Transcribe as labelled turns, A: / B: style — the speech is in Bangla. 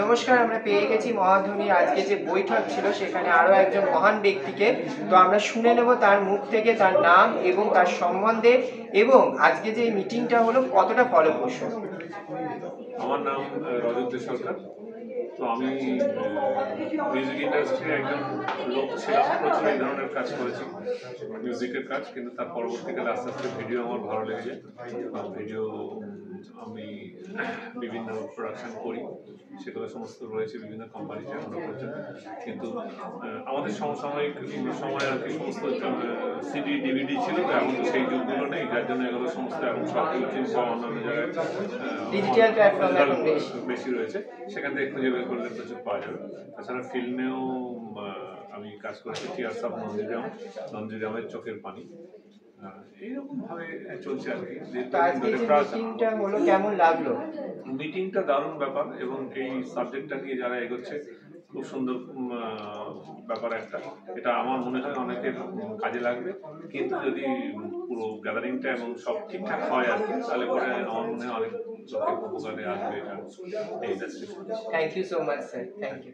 A: নমস্কার, আমরা পেয়ে গেছি মহাধনীর আজকে যে বৈঠক ছিল সেখানে আরো একজন মহান ব্যক্তিকে। তো আমরা শুনে নেব তার মুখ থেকে তার নাম এবং তার সম্বন্ধে, এবং আজকে যে মিটিংটা হলো কতটা ফলপ্রসূ।
B: আমার নাম রজত সরকার। তো আমি মিউজিক ইন্ডাস্ট্রির একজন লোক ছিলাম, প্রচুর এই ধরনের কাজ করেছি, মিউজিকের কাজ। কিন্তু তার পরবর্তীকালে আস্তে আস্তে ভিডিও আমার ভালো লেগে যায়। ভিডিও আমি বিভিন্ন প্রোডাকশন করি, সেগুলো সমস্ত রয়েছে বিভিন্ন কোম্পানিতে এখনো পর্যন্ত। কিন্তু আমাদের সমসাময়িক সময় আর কি সমস্ত সিডি ডিভিডি ছিল, এখন তো সেই যুগগুলো নেই, যার জন্য এগুলো সমস্ত এখন সব ইউটিউব বা অন্যান্য জায়গায়
A: ডিজিটাল প্ল্যাটফর্ম এখন
B: বেশি রয়েছে, সেখান থেকে খুঁজে বের করলে প্রচুর পাওয়া যাবে। তাছাড়া ফিল্মেও আমি কাজ করেছি, টিয়ার্স অফ নন্দীগ্রামের চোখের পানি, এইরকম ভাবে চলছে আর কি।
A: মিটিংটা হলো, কেমন লাগলো?
B: মিটিংটা দারুণ ব্যাপার, এবং এই সাবজেক্টটা নিয়ে যারা এগোচ্ছে খুব সুন্দর ব্যাপার একটা। এটা আমার মনে হয় অনেকের কাজে লাগবে, কিন্তু যদি পুরো গ্যাদারিংটা এবং সব ঠিকঠাক হয় আর কি, তাহলে পরে আমার মনে হয় অনেক লোকের উপকারে আসবে এটা এই industry.
A: Thank you so much sir, thank you.